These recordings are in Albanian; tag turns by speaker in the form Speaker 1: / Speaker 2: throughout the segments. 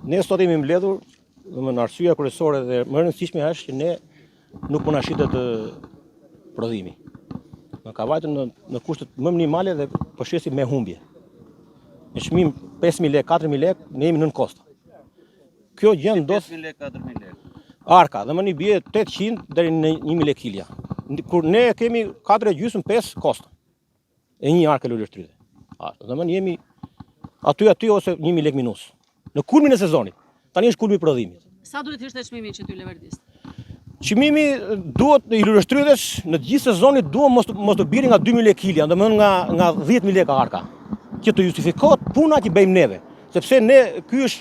Speaker 1: Ne sot jemi mbledhur, domethënë arsyeja kryesore dhe më e rëndësishme është që ne nuk po na shitet prodhimi. Në ka vajtur në kushtet më minimale dhe po shesim me humbje. Me çmim 5.000 lekë, 4.000 lekë, ne jemi nën kosto. Kjo gjë ndodh
Speaker 2: 5.000 lekë, 4.000 lekë.
Speaker 1: Arka, dhe më një bie 800 deri në 1.000 lekë kilja. Kur ne kemi 4,5 kosto. E një arkë lule shtrydhe. Dhe më jemi aty ose 1.000 lekë minus. Në kulmin e sezonit. Tani është kulmi i prodhimit.
Speaker 3: Sa duhet ishte çmimi që ty leverdist?
Speaker 1: Çmimi duhet i luleshtrydhes në të gjithë sezonit duhet mos të biri nga 2.000 lekë kilja, domethënë nga 10.000 lekë arka. Që të justifikohet puna që bëjmë neve, sepse ne ky është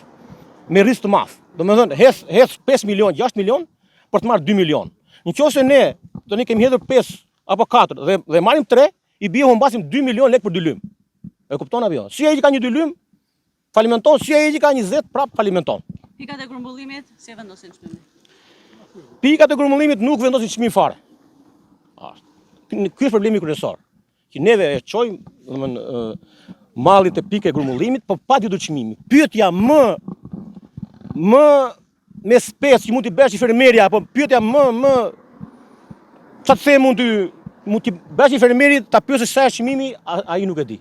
Speaker 1: me risk të madh. Domethënë hes 5 milion, 6 milion për të marrë 2 milion. Nëse ne tani kemi hedhur 5 apo 4 dhe marrim 3, i bie humbasim 2 milion lekë për dy lym. E kupton apo jo? Si ai që ka një dy lym falimenton, si ai që ka 20 prap falimenton.
Speaker 3: Pikat e grumbullimit si e vendosin çmimin?
Speaker 1: Pikat e grumbullimit nuk vendosin çmim fare. Ky është problemi kryesor. Që neve e çojmë, domethënë mallit e pikë e grumbullimit, po pa ditur çmimi. Pyetja më me spes që mund t'i bësh i fermeri apo pyetja më çfarë them mund t'i bësh i fermerit ta pyesësh sa është çmimi, ai nuk e di.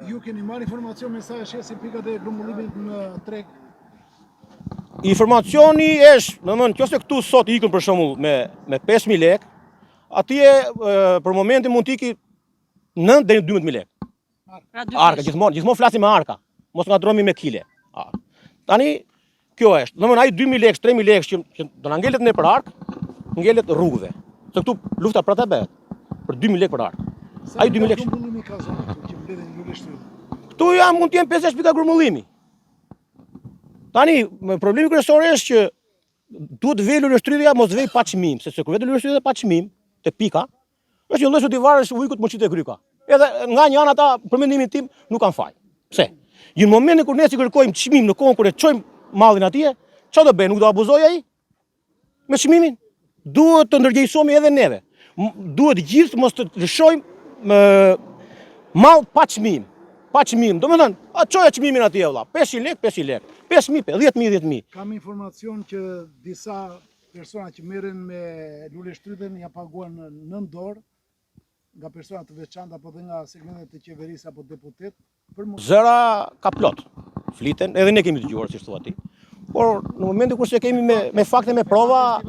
Speaker 4: Ju keni marrë informacion me sa shesin pikat e grumbullimit në treg?
Speaker 1: Informacioni është, domethënë, nëse këtu sot ikën për shembull me 5.000 lekë, atje për momentin mund të iki 9 deri në 12.000 lekë. Arka, gjithmonë flasim me arka. Mos ngadrohemi me kile. Tani kjo është. Domethënë ai 2.000 lekë, 3.000 lekë që do na ngelet ne për ark, ngelet rrugëve. Se këtu lufta prapë bëhet për 2.000 lekë për ark. Ai 2.000 lekë.
Speaker 4: Grumbullimi ka zonë këtu që mbledhin luleshtrydhe.
Speaker 1: Këtu mund të jenë 5-6 pika grumbullimi. Tani, problemi kryesor është që duhet vej luleshtrydhja mos vej pa çmim, sepse kur vete luleshtrydhja pa çmim te pika, është një lloj sotivarësh ujkut mos qitë kryka. Edhe nga një anë ata për mendimin tim nuk kanë faj. Pse? Në momentin kur ne si kërkojmë çmim në kohën kur e çojmë mallin atje, çfarë do bëjnë? Nuk do abuzoj ai? Me çmimin? Duhet të ndërgjegjësohemi edhe neve. Duhet gjithë mos të lëshojmë mall pa çmim. Pa çmim, domethënë, çoja çmimin atje vëlla, 500 lekë, 500 lekë, 5.000, 10.000, 10.000.
Speaker 4: Kam informacion që disa persona që merren me luleshtrydhen ja paguan në 9 dorë nga persona të veçantë apo dhe nga segmentet e qeverisë apo deputet për
Speaker 1: Zëra ka plot. Fliten, edhe ne kemi dëgjuar si thua ti. Por në momentin kur se kemi me fakte me prova,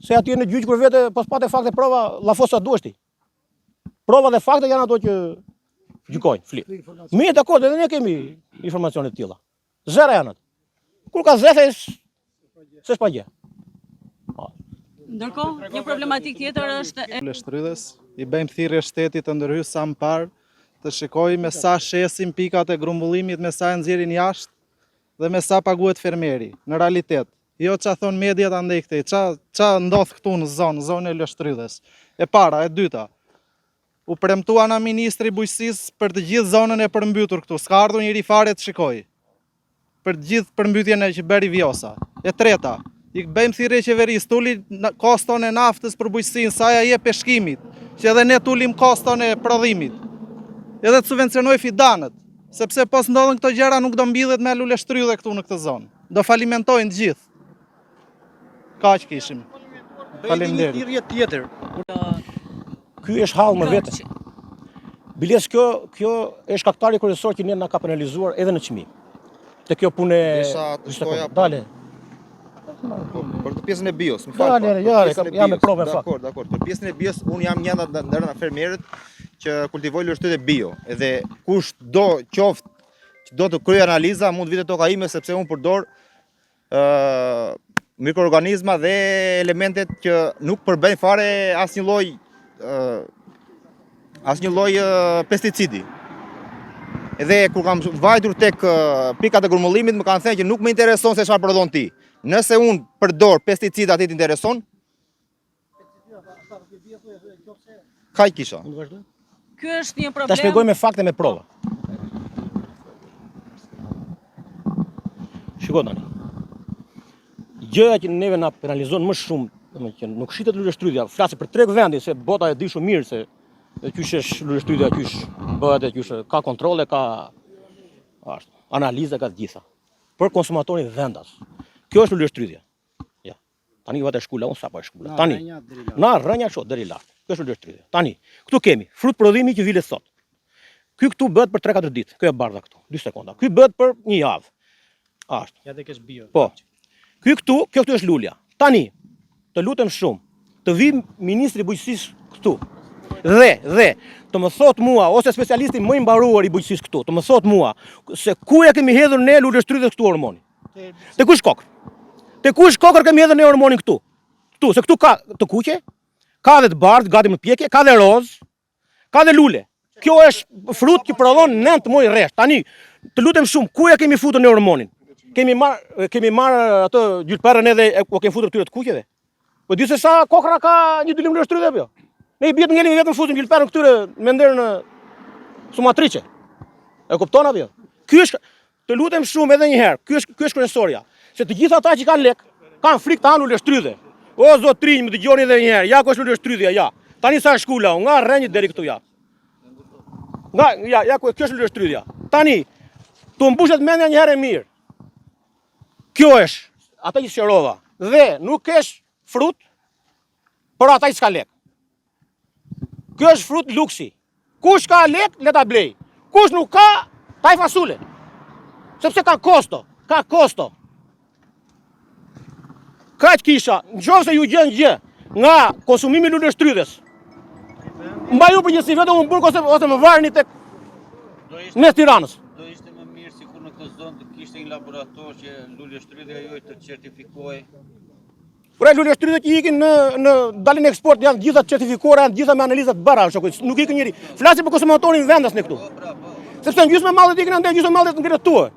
Speaker 1: se atje në gjyq kur vete pas patë fakte prova, llafosa duhesh ti. Prova dhe fakte janë ato që gjykojnë, flit. Mirë, dakord, edhe ne kemi informacione të tilla. Zëra janë ato. Kur ka zëthe, s'është pa gjë.
Speaker 3: Ndërkohë, një problematik tjetër është
Speaker 5: luleshtrydhes, i bëjmë thirrje shtetit të ndërhyjë sa më parë, të shikojë me sa shesin pikat e grumbullimit, me sa e nxjerrin jashtë dhe me sa paguhet fermeri, në realitet. Jo ç'a thon mediat andaj këtej, ç'a ndodh këtu në zonën e luleshtrydhes. E para, e dyta. U premtua nga ministri i bujqësisë për të gjithë zonën e përmbytur këtu. S'ka ardhur njëri fare të shikojë. Për të gjithë përmbytjen e që bëri Vjosa. E treta, i bëjmë thirrje qeverisë, tuli koston e naftës për bujqësinë, sa ja jep peshkimit, që edhe ne tulim koston e prodhimit. Edhe të subvencionoj fidanët, sepse pos ndodhen këto gjëra nuk do mbyllet me luleshtrydhe këtu në këtë zonë. Do falimentojnë të gjithë. Kaq kishim. Faleminderit.
Speaker 1: Thirrje tjetër. Ky është hall më vete. Biles kjo është shkaktari kryesor që ne na ka penalizuar edhe në çmim. Te kjo punë dale.
Speaker 2: Për të pjesën e bios, më
Speaker 1: fal. Jam me provë fakt.
Speaker 2: Dakor. Për pjesën e bios unë jam një ndër fermerët që kultivoj luleshtrydhe bio. Edhe kush do qoftë që do të kryej analiza mund vite toka ime sepse unë përdor mikroorganizma dhe elementet që nuk përbëjnë fare asnjë lloj pesticidi. Edhe kur kam vajtur tek pikat e grumbullimit më kanë thënë që nuk më intereson se çfarë prodhon ti. Nëse unë përdor pesticida aty të intereson, kaj kisha.
Speaker 3: Ky është një problem.
Speaker 1: Ta shpjegoj me fakte me prova. Shiko tani. Gjëja që neve na penalizon më shumë, domethënë nuk shitet luleshtrydhja, flasë për treg vendi se bota e di shumë mirë se qysh është luleshtrydhja, qysh bëhet, qysh ka kontrolle, ka ashtu. analiza ka të gjitha. Për konsumatorin vendas. Kjo është luleshtrydhja. Ja. Tani vate shkula, unë sa po e shkula. Tani. Na rënja kështu deri lart. Kjo është luleshtrydhja. Tani, këtu kemi frut prodhimi që vilet sot. Ky këtu bëhet për 3-4 ditë. Kjo e bardha këtu, 2 sekonda. Ky bëhet për një javë. Ashtu.
Speaker 6: Ja dhe kesh bio.
Speaker 1: Po. Kjo këtu është lulja. Tani, të lutem shumë, të vi ministri i bujqësisë këtu. Dhe të më thot mua, ose specialisti më i mbaruar i bujqësisë këtu, të më thot mua se ku ja kemi hedhur ne luleshtrydhjes këtu hormoni. Te kush kokër? Te kush kokër kemi hedhur ne hormonin këtu? Këtu, se këtu ka të kuqe, ka dhe të bardhë, gati më pjekje, ka dhe roz, ka dhe lule. Kjo është frut që prodhon 9 muaj rresht. Tani, të lutem shumë, ku ja kemi futur ne hormonin? Kemi marr atë gjylperën edhe po kemi futur këtyre të kuqeve. Po di se sa kokra ka një dylim luleshtrydhje apo jo? Ne i bjet ngelim vetëm fusim gjylperën këtyre me nderën sumatriçe. E kupton apo jo? Ky është, të lutem shumë edhe një herë, ky është kryesorja. Se të gjithë ata që kanë lek, kanë frikë të hanë luleshtrydhje. O zotrinj, më dëgjoni edhe një herë, ja ku është luleshtrydhja, ja. Tani sa shkula, nga rrenjit deri këtu ja. Ja ku kjo është luleshtrydhja. Tani, tu mbushet mendja një herë mirë. Kjo është, ata që shërova. Dhe nuk kesh frut, për ata që s'ka lek. Kjo është frut luksi. Kush ka lek, le ta blej. Kush nuk ka, taj fasule. Sepse ka kosto. Kaq kisha, nëse ju gjen gjë nga konsumimi i luleshtrydhes. Mbaju përgjithësi vetëm në burg ose më varni tek mes Tiranës.
Speaker 7: Do ishte më mirë sikur në këtë zonë të kishte një laborator që luleshtrydhja juaj të certifikojë.
Speaker 1: Pra luleshtrydhjet që ikin në dalin eksport janë gjitha certifikuara, janë gjitha me analiza të bëra, shokoj. Nuk ikën njëri. Flasim për konsumatorin vendas ne këtu. Sepse gjysmë mallet ikin andaj, gjysmë mallet ngrihet tuaj.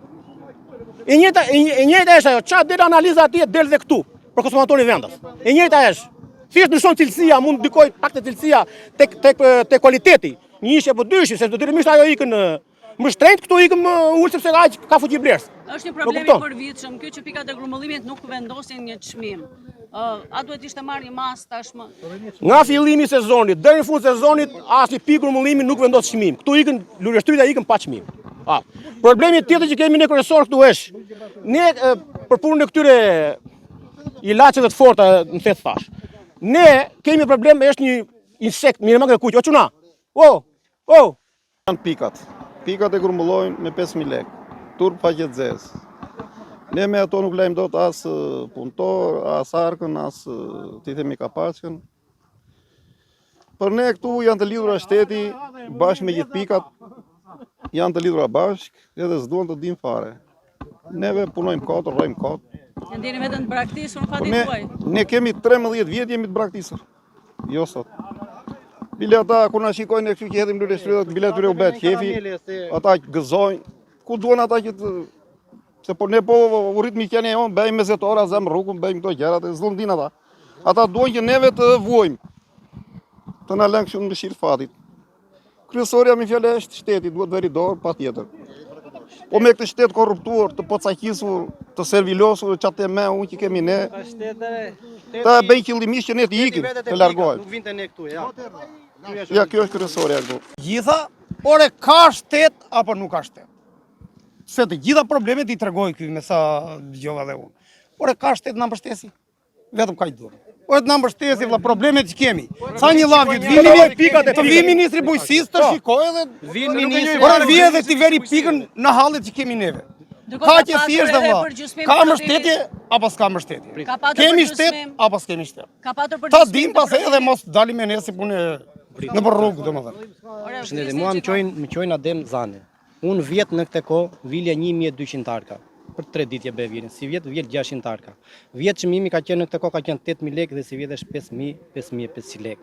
Speaker 1: E njëjta është ajo, çfarë del analiza atje del dhe këtu për konsumatorin vendas. E njëjta është. Thjesht ndryshon cilësia, mund ndikoj pak te cilësia tek kualiteti. Një ishje po dyshi, se detyrimisht ajo ikën më shtrenjtë, këtu ikën më ulë sepse aq ka fuqi blerës.
Speaker 3: Është një problem i përvitshëm, kjo që pikat e grumullimit nuk vendosin një çmim. A duhet ishte marrë një mas tashmë?
Speaker 1: Nga fillimi i sezonit deri në fund sezonit asnjë pikë grumullimi nuk vendos çmim. Këtu ikën luleshtrydhja ikën pa çmim. Problemi tjetër që kemi ne kryesor këtu është ne për punën e këtyre ilaçeve të forta, më the thash. Ne kemi problem, është një insekt, mirë më ka kuq, o çuna.
Speaker 8: Janë pikat. Pikat e grumullojnë me 5.000 lek. Turp faqe zezë. Ne me ato nuk lejmë dot as punëtor, as arkën, as ti themi kapaqën. Për ne këtu janë të lidhura shteti bashkë me gjithë pikat. Janë të lidhura bashkë edhe s'duan të dim fare. Neve punojmë kot, rrojmë kot.
Speaker 3: Ndjeni vetëm të braktisur në fatin tuaj.
Speaker 8: Ne kemi 13 vjet jemi të braktisur. Jo sot. Bile ata kur na shikojnë kështu që hedhim luleshtrydhat, bile atyre u bëhet qefi. Ata gëzojnë. Ku duan ata që se po ne po urrit miqenia jon, bëjmë mezetora, zëm rrugën, bëjmë këto gjërat, s'llum din ata. Ata duan që neve të vuajmë. Të na lënë kështu në mëshirë fatit. Kryesorja me fjalë është shteti, duhet veri dorë patjetër. Po me këtë shtet korruptuar, të pocaqisur, të servilosur, çatë me unë që kemi ne. Ta bëjnë qëllimisht që ne të ikim, të largohemi.
Speaker 6: Nuk vinte ne këtu, ja.
Speaker 8: Ja, kjo është kryesorja këtu.
Speaker 9: Gjitha, ore ka shtet apo nuk ka shtet? Se të gjitha problemet i tregoj këy me sa dëgjova dhe unë. Ore ka shtet na mbështesi? Vetëm kaq durr. Ore na mbështesi vëlla problemet që kemi. Sa një llavë të vi ministri bujqësisë të shikojë dhe
Speaker 6: Vin ministri.
Speaker 9: ore vi edhe ti veri pikën në hallet që kemi neve. Ka që thjesht vëlla. Ka mbështetje apo s'ka mbështetje? Kemi shtet apo s'kemi shtet?
Speaker 3: Ka patur
Speaker 9: Ta dim pas edhe mos dalim me ne si punë në për rrugë domethënë.
Speaker 6: Përshëndetje, mua më qojnë Adem Zane. Unë vjet në këtë kohë vilja 1200 tarka. Për 3 ditë bëj vjen. Si vjet 600 tarka. Vjet çmimi ka qenë në këtë kohë ka qenë 8000 lekë dhe si vjet është 5500 lekë.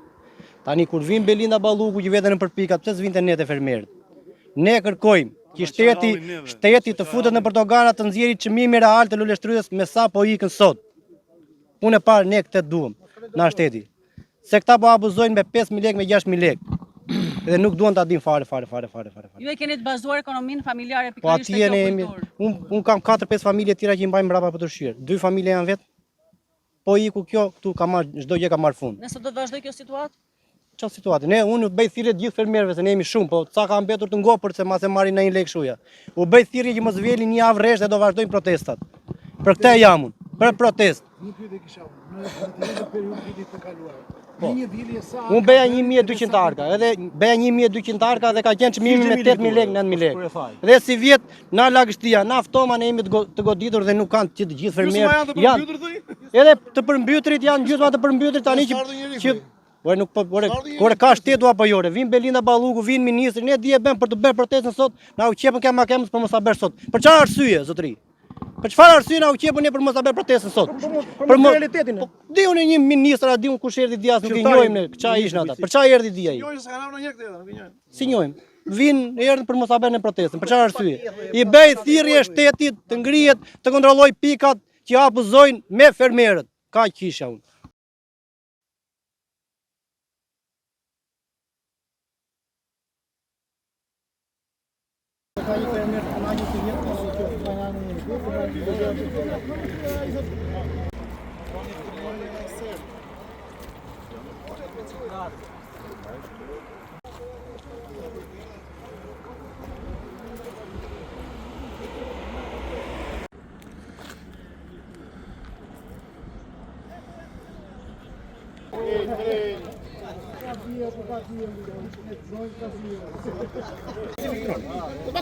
Speaker 6: Tani kur vin Belinda Balluku që veten për pikat, pse s'vinte ne te fermerët? Ne kërkojmë që shteti të futet në organa të nxjerrë çmimi real të luleshtrydhjes me sa po ikën sot. Unë e parë ne këtë duam na shteti. Se këta po abuzojnë me 5000 lekë me 6000 lekë. Dhe nuk duan ta din fare.
Speaker 3: Ju e keni të bazuar ekonominë familjare
Speaker 6: Po
Speaker 3: pikërisht
Speaker 6: atje
Speaker 3: te
Speaker 6: ne
Speaker 3: kjo
Speaker 6: jemi.
Speaker 3: kulturë.
Speaker 6: Unë kam 4-5 familje tjera që i mbajnë mbrapa për të shirë. 2 familje janë vetë. Po iku kjo këtu ka marr çdo gjë ka marr fund.
Speaker 3: Nëse do të vazhdoj kjo situatë?
Speaker 6: Çfarë situatë? Unë u bëj thirrje të gjithë fermerëve se ne jemi shumë, po ca ka mbetur të ngopur se mas e marrin në 1 lekë shuja. U bëj thirrje që mos vjelin një javë rresht dhe do vazhdojnë protestat. Për këtë jam unë, për protestë.
Speaker 4: Një pyetje kisha unë, në të njëjtën periudhë vitit të kaluar.
Speaker 6: Po.
Speaker 4: Një vilje sa
Speaker 6: Unë beja 1200 arka, edhe beja 1200 arka dhe ka qenë çmimi me 8000 lekë, 9000 lekë. Dhe si vjet na lagështia, na ftoma ne jemi të goditur dhe nuk kanë të gjithë fermerë. Edhe të përmbytrit janë gjysma të përmbytrit tani që nuk po kur ka shtetu apo jo, vin Belinda Balluku, vin ministri, ne di e bën për të bërë protestën sot, na u qepën kemës për mos ta bërë sot. Për çfarë arsye, zotëri? Për çfarë arsye na u qepën ne për mos ta bërë protestën sot? Për realitetin. Di unë një ministër, a di unë kush erdhi dia, nuk e njohim ne, çfarë ishin ata. Për çfarë erdhi dia ai?
Speaker 9: Njohim se kanë ardhur një tjetër, nuk e njohim.
Speaker 6: Si njohim? Vin erdhën për mos ta bërë protestën. Për çfarë arsye? I bëj thirrje shtetit të ngrihet, të kontrolloj pikat që abuzojnë me fermerët. Kaq kisha unë.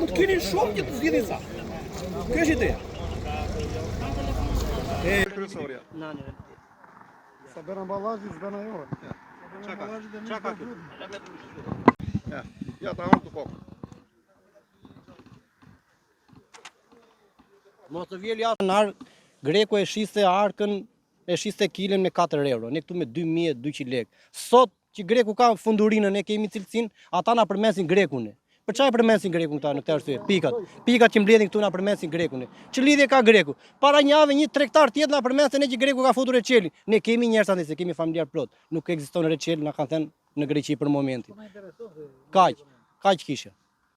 Speaker 4: Të keni shumë që të zgjidhin sa. Kjo është ideja.
Speaker 8: Kryesorja. Sa bën amballazhi, s'bën ajo. Çka ka këtu? Ja, ta hon të kokë.
Speaker 6: Mos të vjel jashtë në Greku e shiste arkën, e shiste kilën me 4 euro, ne këtu me 2200 lekë. Sot që Greku ka fundurinën, ne kemi cilësinë, ata na përmesin Grekun. Për çfarë përmesin Grekun këta në këtë arsye? Pikat që mbledhin këtu na përmesin Grekun. Ç'i lidhje ka Greku? Para një javë një tregtar tjetër na përmesen ne që Greku ka futur Reçelin. Ne kemi njerëz tani se kemi familjar plot. Nuk ekziston Reçel, na kanë thënë në Greqi për momentin. Kaq kisha.